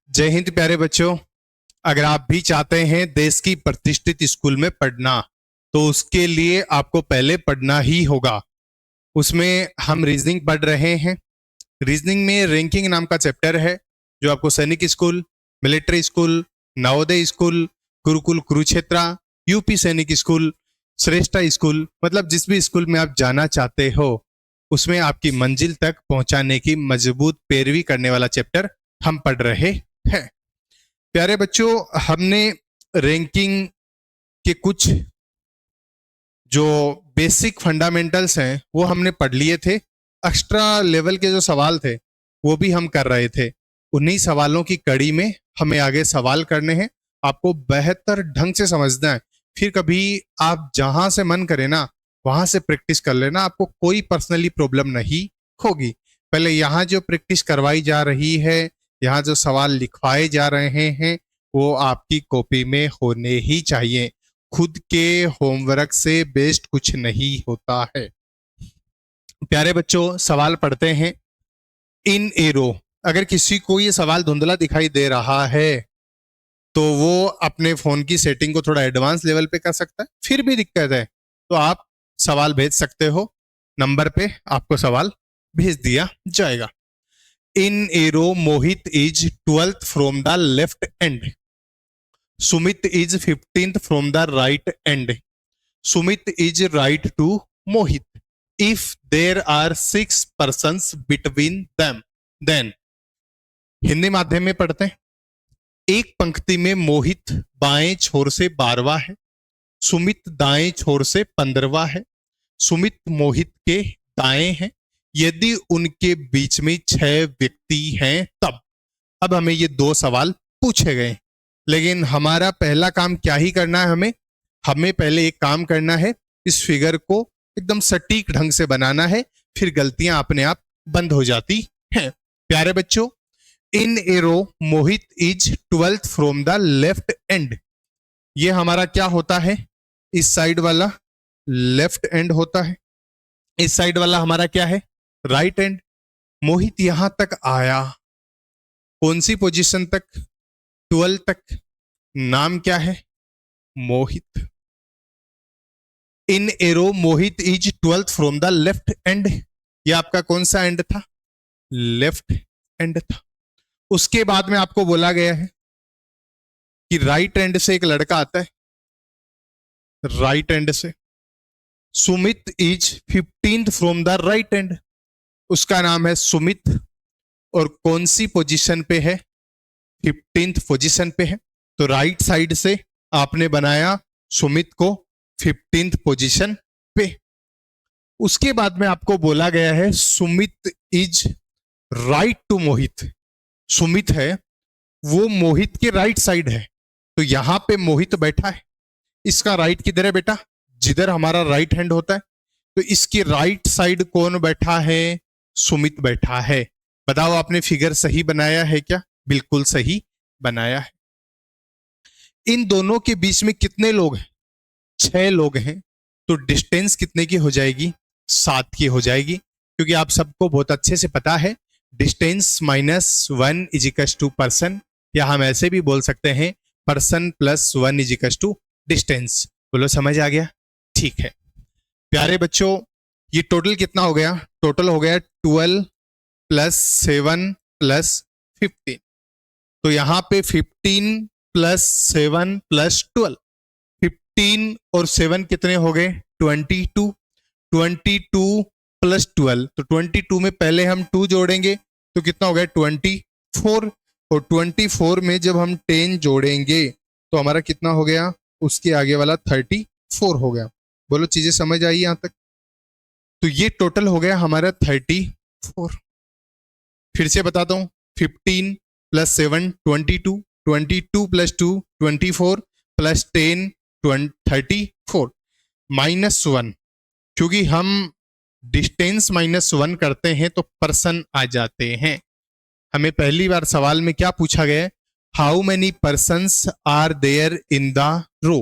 जय हिंद प्यारे बच्चों। अगर आप भी चाहते हैं देश की प्रतिष्ठित स्कूल में पढ़ना, तो उसके लिए आपको पहले पढ़ना ही होगा। उसमें हम रीजनिंग पढ़ रहे हैं। रीजनिंग में रैंकिंग नाम का चैप्टर है, जो आपको सैनिक school, military school, Navodaya school, Gurukul Kurukshetra, UP सैनिक स्कूल, श्रेष्ठा स्कूल, मतलब जिस भी स्कूल में आप जाना चाहते हो उसमें आपकी मंजिल तक पहुंचाने की मजबूत पैरवी करने वाला चैप्टर हम पढ़ रहे हैं। प्यारे बच्चों, हमने रैंकिंग के कुछ जो बेसिक फंडामेंटल्स हैं वो हमने पढ़ लिए थे। एक्स्ट्रा लेवल के जो सवाल थे वो भी हम कर रहे थे। उन्हीं सवालों की कड़ी में हमें आगे सवाल करने हैं। आपको बेहतर ढंग से समझना है। फिर कभी आप जहां से मन करे ना वहां से प्रैक्टिस कर लेना, आपको कोई पर्सनली प्रॉब्लम नहीं होगी। पहले यहाँ जो प्रैक्टिस करवाई जा रही है, यहाँ जो सवाल लिखवाए जा रहे हैं, वो आपकी कॉपी में होने ही चाहिए। खुद के होमवर्क से बेस्ट कुछ नहीं होता है। प्यारे बच्चों, सवाल पढ़ते हैं। इन एरो, अगर किसी को ये सवाल धुंधला दिखाई दे रहा है तो वो अपने फोन की सेटिंग को थोड़ा एडवांस लेवल पे कर सकता है। फिर भी दिक्कत है तो आप सवाल भेज सकते हो, नंबर पे आपको सवाल भेज दिया जाएगा। In a row Mohit is 12th from the left end, Sumit is 15th from the right end, Sumit is right to Mohit. If there are 6 persons between them, then. Hindi माध्यम में पढ़ते हैं। एक पंक्ति में मोहित बाएं छोर से 12वां है, सुमित दाएं छोर से 15वां है, सुमित मोहित के दाएं हैं। यदि उनके बीच में 6 व्यक्ति हैं तब। अब हमें ये 2 सवाल पूछे गए, लेकिन हमारा पहला काम क्या ही करना है, हमें पहले एक काम करना है, इस फिगर को एकदम सटीक ढंग से बनाना है, फिर गलतियां अपने आप बंद हो जाती हैं। प्यारे बच्चों, in a row Mohit is 12th from the left end, ये हमारा क्या होता है, इस साइड वाला लेफ्ट एंड होता है, इस साइड वाला हमारा क्या है, राइट एंड। मोहित यहां तक आया, कौन सी पोजीशन तक, 12 तक। नाम क्या है, Mohit. In a row Mohit is 12th from the left end, ये आपका कौन सा एंड था, लेफ्ट एंड था। उसके बाद में आपको बोला गया है कि राइट एंड से एक लड़का आता है, राइट एंड से। Sumit is 15th from the right and, उसका नाम है सुमित, और कौन सी पोजीशन पे है, 15th पोजीशन पे है। तो राइट साइड से आपने बनाया सुमित को 15th पोजीशन पे। उसके बाद में आपको बोला गया है सुमित इज राइट टू मोहित, सुमित है वो मोहित के राइट साइड है, तो यहां पे मोहित बैठा है। इसका राइट किधर है बेटा, जिधर हमारा राइट हैंड होता है। तो इसकी राइट साइड कौन बैठा है, सुमित बैठा है। बताओ आपने फिगर सही बनाया है क्या, बिल्कुल सही बनाया है। इन दोनों के बीच में कितने लोग हैं, 6 लोग हैं। तो डिस्टेंस कितने की हो जाएगी, 7 की हो जाएगी, क्योंकि आप सबको बहुत अच्छे से पता है डिस्टेंस -1 = पर्सन, या हम ऐसे भी बोल सकते हैं पर्सन +1 = डिस्टेंस। बोलो समझ आ गया, ठीक है। प्यारे बच्चों, ये टोटल कितना हो गया, टोटल हो गया 12 + 7 + 15। तो यहां पे 15 + 7 + 12, 15 और 7 कितने हो गए, 22, 22 + 12। तो 22 में पहले हम 2 जोड़ेंगे तो कितना हो गया, 24, और 24 में जब हम 10 जोड़ेंगे तो हमारा कितना हो गया, उसके आगे वाला 34 हो गया। बोलो चीजें समझ आई यहां तक। तो ये टोटल हो गया हमारा 34। फिर से बताता हूं, 15 + 7 22, 22 + 2 24 + 10 34, -1, क्योंकि हम डिस्टेंस -1 करते हैं तो पर्सन आ जाते हैं। हमें पहली बार सवाल में क्या पूछा गया है, how many persons are there in the row,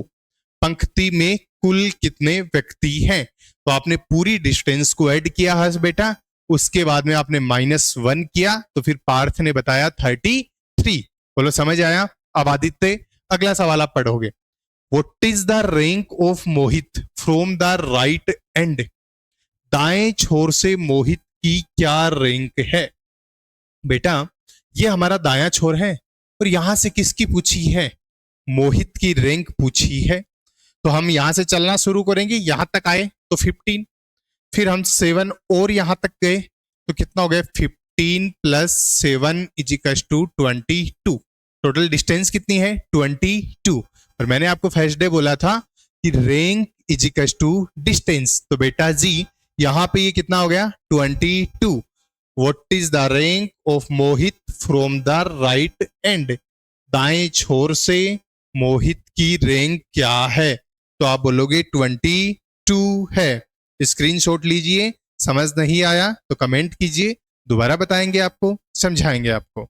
पंक्ति में कुल कितने व्यक्ति हैं। तो आपने पूरी डिस्टेंस को ऐड किया है बेटा, उसके बाद में आपने -1 किया, तो फिर पार्थ ने बताया 33। बोलो समझ आया? अब आदित्य अगला सवाल आप पढ़ोगे। What is the rank of Mohit from the right and? दाएं छोर से मोहित की क्या रैंक है? बेटा ये हमारा दायां छोर है और यहां से किसकी पूछी है? मोहित की रैंक पूछी है। तो हम यहां से चलना शुरू करेंगे, यहां तक आए तो 15, फिर हम 7 और यहां तक गए तो कितना हो गया? 15 plus 7 is equal to 22। Total distance कितनी है? 22। और मैंने आपको फर्स्ट डे बोला था कि rank is equal to distance. तो बेटा जी यहां पे ये कितना हो गया? 22। What is the rank of Mohit from the right and? दाएं छोर से मोहित की रैंक क्या है? तो आप बोलोगे 22 है। स्क्रीनशॉट लीजिए। समझ नहीं आया तो कमेंट कीजिए, दोबारा बताएंगे आपको, समझाएंगे आपको।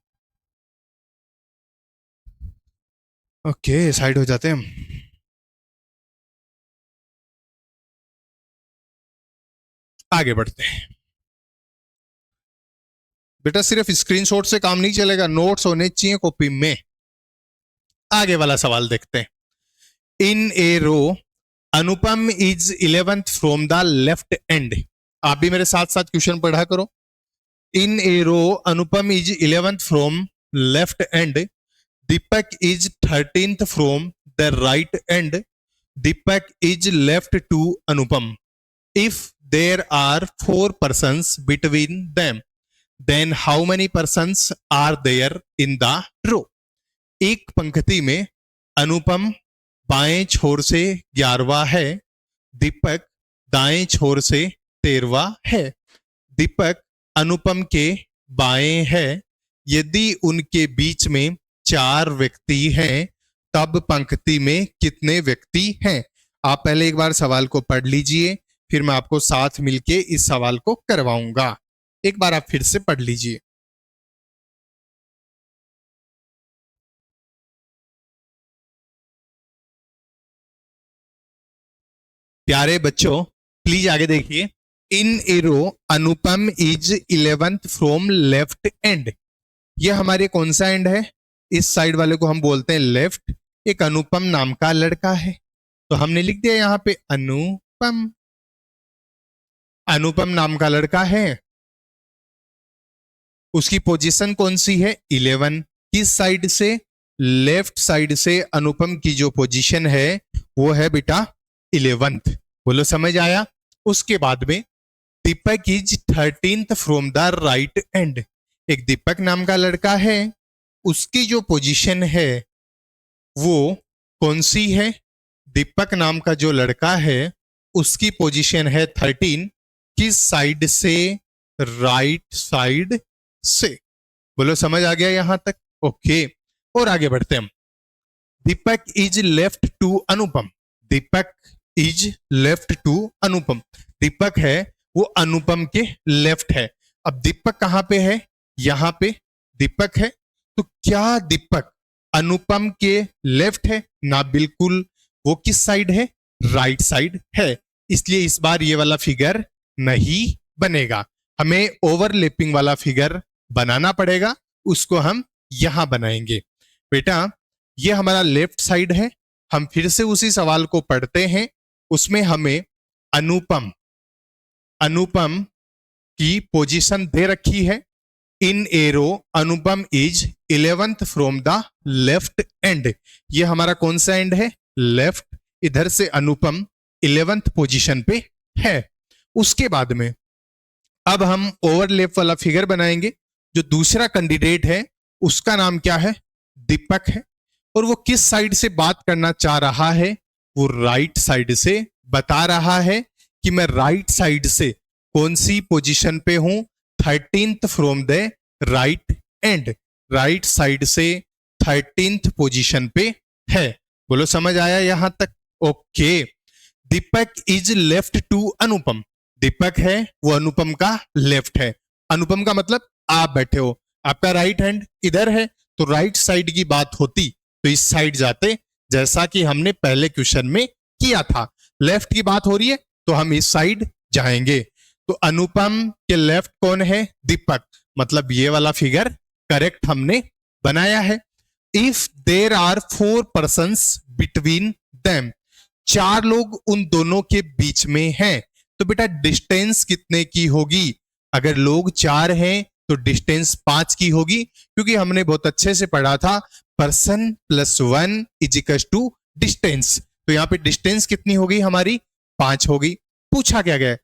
ओके साइड हो जाते हैं हम। आगे बढ़ते हैं। बेटा सिर्फ स्क्रीनशॉट से काम नहीं चलेगा, नोट्स होने चाहिए कॉपी में। आगे वाला सवाल देखते हैं। In a row Anupam is 11th from the left end. आप भी मेरे साथ साथ क्वेश्चन पढ़ा करो। In a row Anupam is 11th from left end, Deepak is 13th from the right end, Deepak is left to Anupam. If there are 4 persons between them, then how many persons are there in the row? एक पंक्ति में अनुपम बाएं छोर से 11वां है, दीपक दाएं छोर से 13वां है। दीपक अनुपम के बाएं है। यदि उनके बीच में 4 व्यक्ति हैं तब पंक्ति में कितने व्यक्ति हैं? आप पहले एक बार सवाल को पढ़ लीजिए, फिर मैं आपको साथ मिलके इस सवाल को करवाऊंगा। एक बार आप फिर से पढ़ लीजिए। प्यारे बच्चों प्लीज आगे देखिए। In a row Anupam is 11th from left end. ये हमारे कौन सा एंड है? इस साइड वाले को हम बोलते हैं लेफ्ट। एक अनुपम नाम का लड़का है, तो हमने लिख दिया यहां पे अनुपम। अनुपम नाम का लड़का है, उसकी पोजीशन कौन सी है? 11। किस साइड से? लेफ्ट साइड से अनुपम की जो पोजीशन है वो है बेटा 11th। बोलो समझ आया? उसके बाद में Deepak is 13th from the right end. एक दीपक नाम का लड़का है, उसकी जो पोजीशन है वो कौन सी है? दीपक नाम का जो लड़का है उसकी पोजीशन है 13। किस साइड से? राइट साइड से। बोलो समझ आ गया यहां तक? ओके और आगे बढ़ते हैं हम। Deepak is left to Anupam. Deepak is left to Anupam. Deepak है वो अनुपम के लेफ्ट है। अब दीपक कहां पे है? यहां पे दीपक है। तो क्या दीपक अनुपम के लेफ्ट है? ना बिल्कुल। वो किस साइड है? राइट साइड है। इसलिए इस बार ये वाला फिगर नहीं बनेगा, हमें ओवरलैपिंग वाला फिगर बनाना पड़ेगा। उसको हम यहां बनाएंगे। बेटा ये हमारा लेफ्ट साइड है। हम फिर से उसी सवाल को पढ़ते हैं। उसमें हमें अनुपम की पोजीशन दे रखी है। In a row Anupam is 11th from the left end. ये हमारा कौन सा एंड है? लेफ्ट। इधर से अनुपम 11th पोजीशन पे है। उसके बाद में अब हम ओवरलैप वाला फिगर बनाएंगे। जो दूसरा कैंडिडेट है उसका नाम क्या है? दीपक है। और वो किस साइड से बात करना चाह रहा है? वो राइट साइड से बता रहा है कि मैं राइट साइड से कौन सी पोजीशन पे हूं? 13th from the right and. Right side से 13th पोजीशन पे है। बोलो समझ आया यहां तक? Okay. Deepak is left to Anupam. Deepak है वो अनुपम का लेफ्ट है। अनुपम का मतलब आप बैठे हो, आपका राइट हैंड इधर है, तो राइट साइड की बात होती तो इस साइड जाते, जैसा कि हमने पहले क्वेश्चन में किया था। लेफ्ट की बात हो रही है तो हम इस साइड जाएंगे। तो अनुपम के लेफ्ट कौन है? दीपक। मतलब ये वाला फिगर करेक्ट हमने बनाया है। If there are 4 persons between them, 4 लोग उन दोनों के बीच में हैं, तो बेटा डिस्टेंस कितने की होगी? अगर लोग 4 हैं तो डिस्टेंस 5 की होगी, क्योंकि हमने बहुत अच्छे से पढ़ा था person plus 1 is equal to distance. तो यहां पे डिस्टेंस कितनी होगी हमारी? 5 होगी। पूछा क्या गया?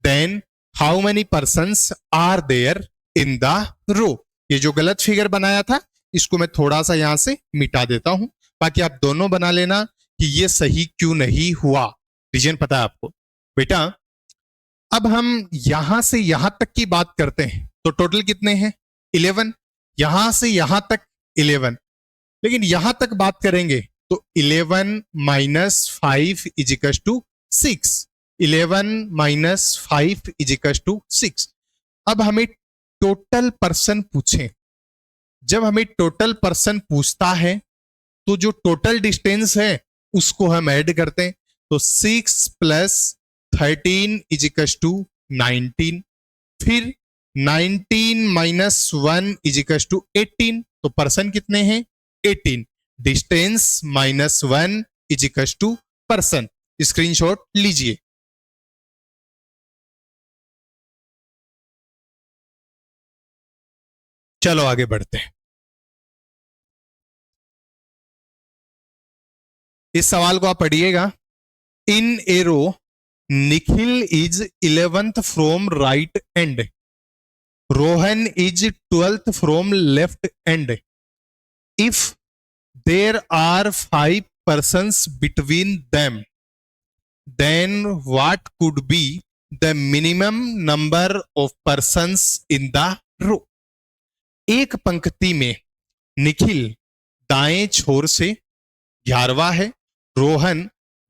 Then how many persons are there in the row. ये जो गलत फिगर बनाया था इसको मैं थोड़ा सा यहां से मिटा देता हूं, बाकी आप दोनों बना लेना कि ये सही क्यों नहीं हुआ। रीजन पता है आपको बेटा? अब हम यहां से यहां तक की बात करते हैं तो टोटल कितने हैं? 11। यहां से यहां तक 11, लेकिन यहां तक बात करेंगे तो 11 minus 5 is equal to 6। 11 minus 5 is equal to 6। अब हमें टोटल पर्सन पूछे, जब हमें टोटल पर्सन पूछता है तो जो टोटल डिस्टेंस है उसको हम ऐड करते हैं। तो 6 प्लस 13 इज इक्वल टू 19, फिर 19 माइनस 1 इज इक्वल टू 18। तो पर्सन कितने हैं? 18। Distance minus 1 is equal to person. Screenshot लीजिए। चलो आगे बढ़ते हैं। इस सवाल को आप पढ़िएगा। In a row Nikhil is 11th from right end, Rohan is 12th from left end. If there are 5 persons between them, then what could be the minimum number of persons in the row? एक पंक्ति में निखिल दाएं छोर से 11वां है, रोहन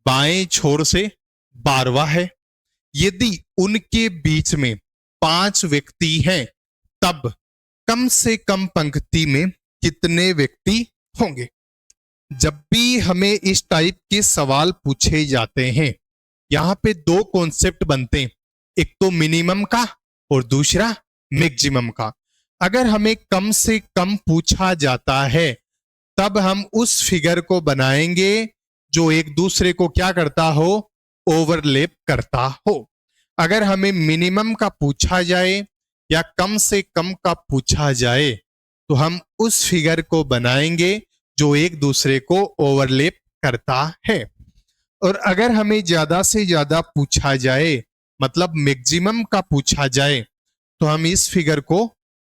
बाएं छोर से 12वां है। यदि उनके बीच में 5 व्यक्ति हैं तब कम से कम पंक्ति में कितने व्यक्ति होंगे? जब भी हमें इस टाइप के सवाल पूछे जाते हैं यहां पे 2 कॉन्सेप्ट बनते हैं, एक तो मिनिमम का और दूसरा मैक्सिमम का। अगर हमें कम से कम पूछा जाता है तब हम उस फिगर को बनाएंगे जो एक दूसरे को क्या करता हो? ओवरलैप करता हो। अगर हमें मिनिमम का पूछा जाए या कम से कम का पूछा जाए तो हम उस फिगर को बनाएंगे जो एक दूसरे को ओवरलैप करता है। और अगर हमें ज्यादा से ज्यादा पूछा जाए, मतलब मैक्सिमम का पूछा जाए, तो हम इस फिगर को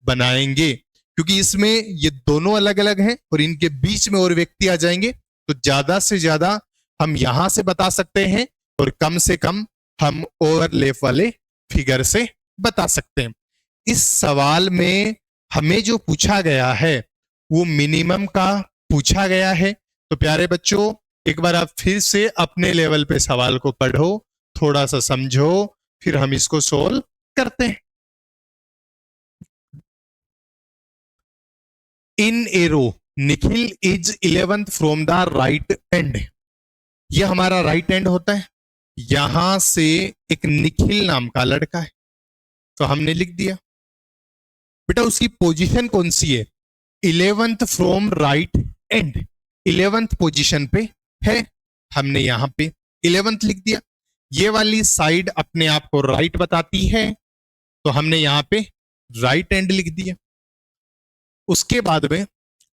बनाएंगे, क्योंकि इसमें ये दोनों अलग अलग हैं और इनके बीच में और व्यक्ति आ जाएंगे, तो ज्यादा से ज्यादा हम यहां से बता सकते हैं और कम से कम हम ओवरलैप वाले फिगर से बता सकते हैं। इस सवाल में हमें जो पूछा गया है वो मिनिमम का पूछा गया है। तो प्यारे बच्चों, एक बार आप फिर से अपने लेवल पे सवाल को पढ़ो, थोड़ा सा समझो, फिर हम इसको सोल्व करते हैं। In a row Nikhil is 11th from the right end. ये हमारा राइट एंड होता है। यहां से एक निखिल नाम का लड़का है, तो हमने लिख दिया। बेटा उसकी पोजीशन कौन सी है? 11th from right and, 11th position पे है। हमने यहां पे 11th लिख दिया। ये वाली साइड अपने आप को राइट बताती है, तो हमने यहां पे राइट एंड लिख दिया। उसके बाद में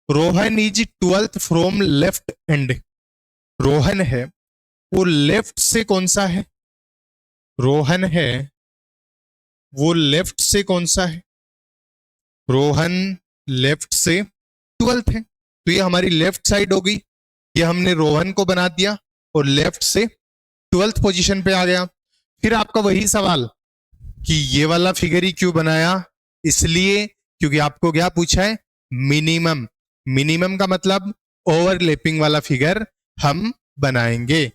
Rohan is 12th from left and. Rohan है वो लेफ्ट से कौन सा है? रोहन है वो लेफ्ट से कौन सा है? रोहन लेफ्ट से 12th है, तो ये हमारी लेफ्ट साइड हो गई। ये हमने रोहन को बना दिया और लेफ्ट से 12th पोजीशन पे आ गया। फिर आपका वही सवाल कि ये वाला फिगर ही क्यों बनाया? इसलिए क्योंकि आपको क्या पूछा है? मिनिमम। मिनिमम का मतलब ओवरलैपिंग वाला फिगर हम बनाएंगे।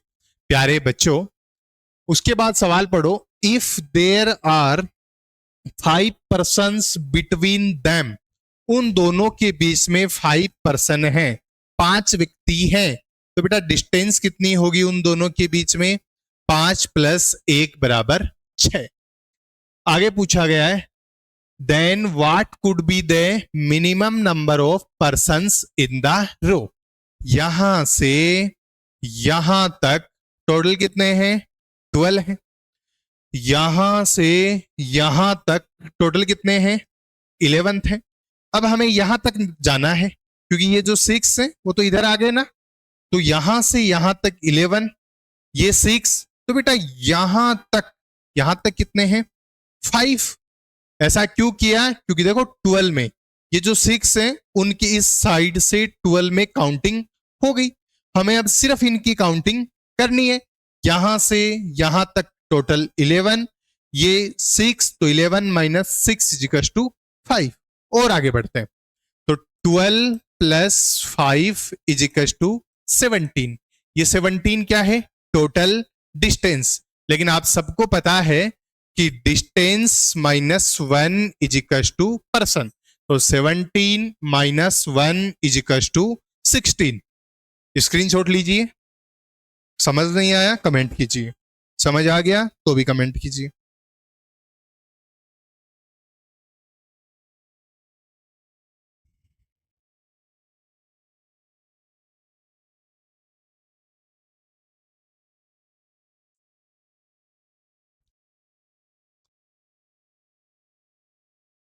प्यारे बच्चों, उसके बाद सवाल पढ़ो। If there are 5 persons between them, उन दोनों के बीच में 5 person हैं, 5 व्यक्ति हैं, तो बेटा डिस्टेंस कितनी होगी उन दोनों के बीच में? 5 + 1 = 6। आगे पूछा गया है then what could be the minimum number of persons in the row? यहां से यहां तक टोटल कितने हैं? 12 हैं। यहां से यहां तक टोटल कितने हैं? 11 है। अब हमें यहां तक जाना है क्योंकि ये जो 6 है वो तो इधर आ गए ना, तो यहां से यहां तक 11, ये 6, तो बेटा यहां तक कितने हैं? 5। ऐसा क्यों किया? क्योंकि देखो 12 में ये जो 6 है उनकी इस साइड से 12 में काउंटिंग हो गई। हमें अब सिर्फ इनकी काउंटिंग करनी है। यहां से यहां तक टोटल 11, ये 6, तो 11 माइनस 6 इक्वल टू 5। और आगे बढ़ते हैं तो 12 प्लस 5 इज इक्वल टू 17। ये 17 क्या है? Total distance. लेकिन आप सबको पता है कि distance minus 1 is equal to person, तो 17 minus 1 is equal to 16। Screenshot लीजिए। समझ नहीं आया कमेंट कीजिए, समझ आ गया तो भी कमेंट कीजिए।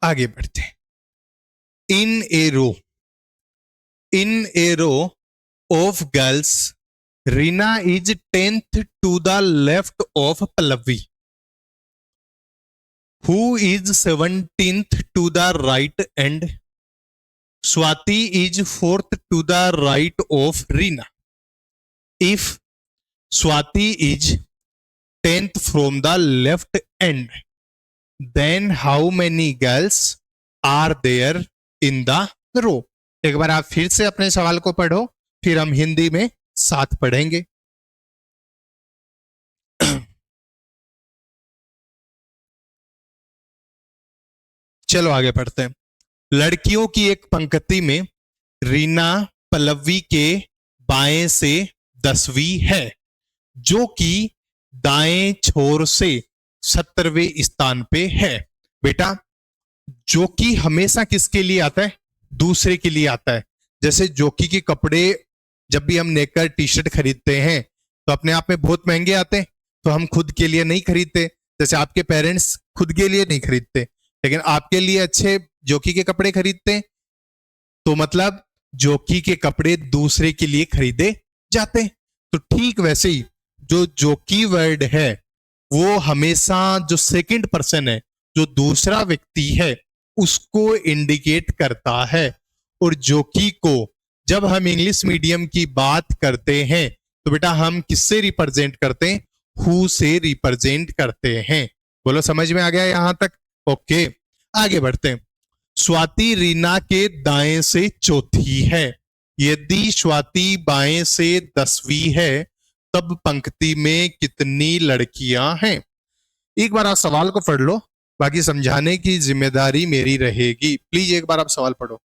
आगे बढ़ते हैं। In a row of girls, Reena is 10th to the left of Pallavi, who is 17th to the right, and Swati is 4th to the right of Reena. If Swati is 10th from the left end, then how many girls are there in the row? एक बार आप फिर से अपने सवाल को पढ़ो, फिर हम हिंदी में साथ पढ़ेंगे। चलो आगे पढ़ते हैं। लड़कियों की एक पंक्ति में रीना पल्लवी के बाएं से 10वीं है, जो कि दाएं छोर से 17वें स्थान पे है। बेटा जो कि हमेशा किसके लिए आता है? दूसरे के लिए आता है। जैसे जोकी के कपड़े जब भी हम नेकर टी शर्ट खरीदते हैं तो अपने आप में बहुत महंगे आते हैं, तो हम खुद के लिए नहीं खरीदते। जैसे आपके पेरेंट्स खुद के लिए नहीं खरीदते, लेकिन आपके लिए अच्छे जोकी के कपड़े खरीदते हैं, तो मतलब जोकी के कपड़े दूसरे के लिए खरीदे जाते हैं। तो ठीक वैसे ही जो जोकी वर्ड है वो हमेशा जो सेकंड पर्सन है, जो दूसरा व्यक्ति है, उसको इंडिकेट करता है। और जोकी को जब हम इंग्लिश मीडियम की बात करते हैं तो बेटा हम किससे रिप्रेजेंट करते हैं? हु से रिप्रेजेंट करते हैं। बोलो समझ में आ गया यहां तक? ओके आगे बढ़ते हैं। स्वाति रीना के दाएं से चौथी है। यदि स्वाति बाएं से 10वीं है तब पंक्ति में कितनी लड़कियां हैं? एक बार आप सवाल को पढ़ लो, बाकी समझाने की जिम्मेदारी मेरी रहेगी। प्लीज एक बार आप सवाल पढ़ो।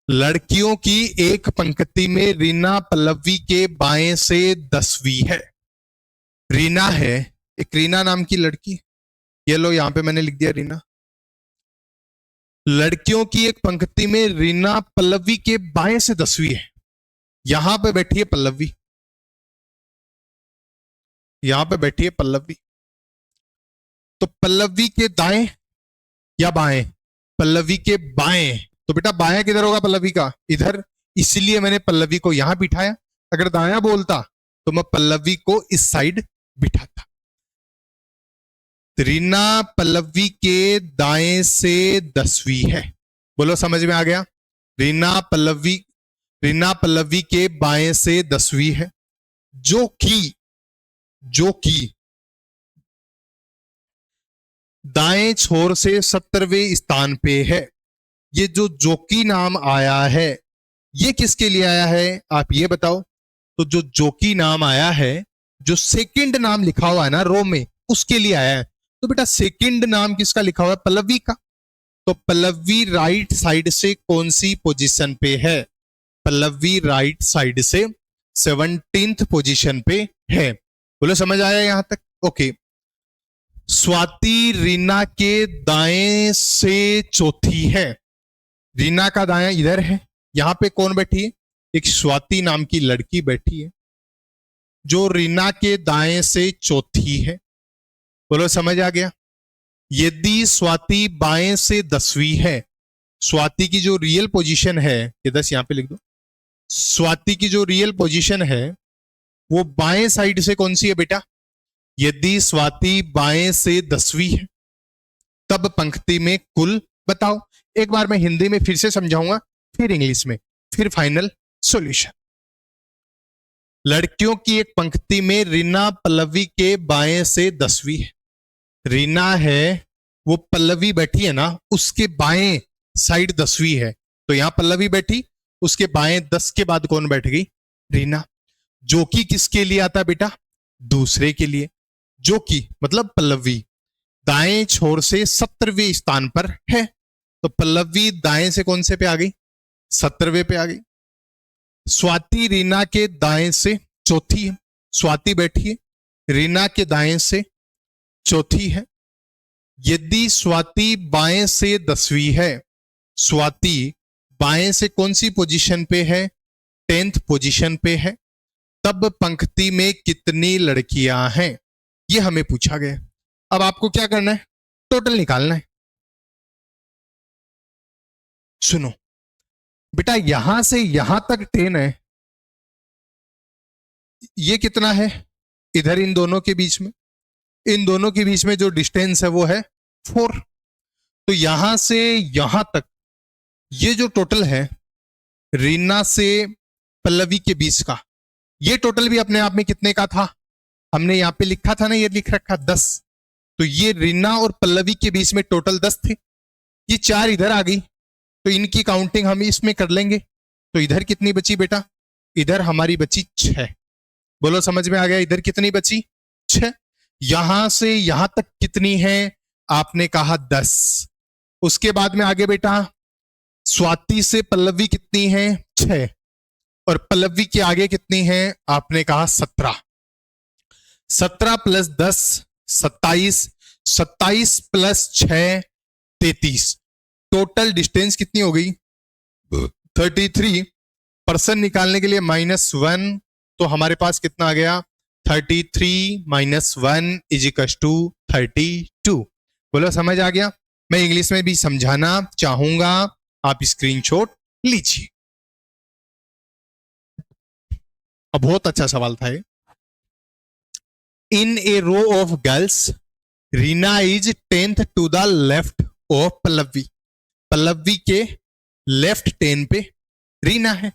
लड़कियों की एक पंक्ति में रीना पल्लवी के बाएं से 10वीं है। रीना है, एक रीना नाम की लड़की, ये लो यहां पे मैंने लिख दिया रीना। लड़कियों की एक पंक्ति में रीना पल्लवी के बाएं से 10वीं है। यहां पे बैठी है पल्लवी, यहां पे बैठी है पल्लवी, तो पल्लवी के दाएं या बाएं? पल्लवी के बाएं। तो बेटा बायां किधर होगा पल्लवी का? इधर, इसलिए मैंने पल्लवी को यहां बिठाया। अगर दायां बोलता तो मैं पल्लवी को इस साइड बिठाता। रीना पल्लवी के दाएं से 10वीं है। बोलो समझ में आ गया? रीना पल्लवी के बाएं से 10वीं है, जो कि दाएं छोर से 17वें स्थान पे है। ये जो जोकी नाम आया है ये किसके लिए आया है आप ये बताओ? तो जो जोकी नाम आया है, जो सेकंड नाम लिखा हुआ है ना रो में, उसके लिए आया है। तो बेटा सेकंड नाम किसका लिखा हुआ है? पल्लवी का। तो पल्लवी राइट साइड से कौन सी पोजीशन पे है? पल्लवी राइट साइड से 17th पोजीशन पे है। बोलो समझ आया यहां तक? ओके। स्वाति रीना के दाएं से चौथी है। रीना का दायां इधर है। यहां पे कौन बैठी है? एक स्वाति नाम की लड़की बैठी है जो रीना के दाएं से चौथी है। बोलो समझ आ गया? यदि स्वाति बाएं से 10वीं है, स्वाति की जो रियल पोजीशन है, ये 10 यहां पे लिख दो। स्वाति की जो रियल पोजीशन है वो बाएं साइड से कौन सी है बेटा? यदि स्वाति बाएं से 10वीं है तब पंक्ति में कुल बताओ। एक बार मैं हिंदी में फिर से समझाऊंगा, फिर इंग्लिश में, फिर फाइनल सॉल्यूशन। लड़कियों की एक पंक्ति में रीना पल्लवी के बाएं से 10वीं है। रीना है, वो पल्लवी बैठी है ना, उसके बाएं साइड 10वीं है। तो यहां पल्लवी बैठी, उसके बाएं 10 के बाद कौन बैठ गई? रीना। जो कि किसके लिए आता बेटा? दूसरे के लिए। जो कि मतलब पल्लवी दाएं छोर से 17वें स्थान पर है। तो पल्लवी दाएं से कौन से पे आ गई? 17वें पे आ गई। स्वाति रीना के दाएं से चौथी है। स्वाति बैठी है, रीना के दाएं से चौथी है। यदि स्वाति बाएं से 10वीं है, स्वाति बाएं से कौन सी पोजीशन पे है? 10th पोजीशन पे है। तब पंक्ति में कितनी लड़कियां हैं? ये हमें पूछा गया। अब आपको क्या करना है? टोटल निकालना है। सुनो बेटा, यहां से यहां तक 10 है। ये कितना है? इधर इन दोनों के बीच में, इन दोनों के बीच में जो डिस्टेंस है वो है 4। तो यहां से यहां तक ये जो टोटल है रीना से पल्लवी के बीच का, ये टोटल भी अपने आप में कितने का था? हमने यहां पे लिखा था ना, ये लिख रखा 10। तो ये रीना और पल्लवी के बीच में टोटल 10 थे। ये 4 इधर आ गई, तो इनकी काउंटिंग हम इसमें कर लेंगे। तो इधर कितनी बची बेटा? इधर हमारी बची 6। बोलो समझ में आ गया? इधर कितनी बची? 6। यहां से यहां तक कितनी है? आपने कहा 10। उसके बाद में आगे बेटा स्वाति से पल्लवी कितनी है? 6। और पल्लवी के आगे कितनी है? आपने कहा 17। 17 प्लस 10 27, 27 प्लस 6 33। टोटल डिस्टेंस कितनी हो गई? 33। पर्सन निकालने के लिए -1, तो हमारे पास कितना आ गया? 33 - 1 = 32। बोलो समझ आ गया? मैं इंग्लिश में भी समझाना चाहूंगा, आप स्क्रीनशॉट लीजिए। अब बहुत अच्छा सवाल था ये। In a row of girls Reena is 10th to the left of Pallavi. Pallavi के लेफ्ट 10 पे रीना है।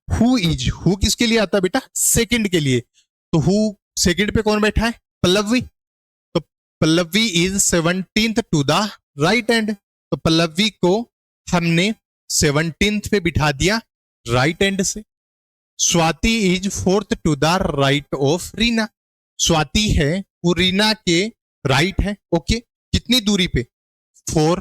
हु इज, हु किसके लिए आता है बेटा? सेकंड के लिए। तो हु सेकंड पे कौन बैठा है? पल्लवी। तो Pallavi is 17th to the right end. तो पल्लवी को हमने 17th पे बिठा दिया राइट एंड से। Swati is 4th to the right of Reena. Swati है वो रीना के राइट है। ओके, कितनी दूरी पे? 4।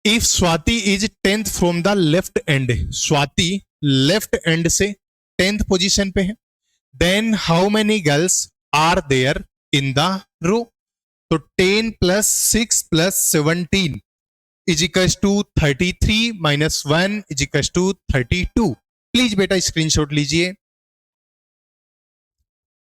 If Swati is 10th from the left end, Swati left end से 10th पोजीशन पे है, then how many girls are there in the row? तो 10 + 6 + 17 = 33 - 1 = 32। प्लीज बेटा स्क्रीनशॉट लीजिए।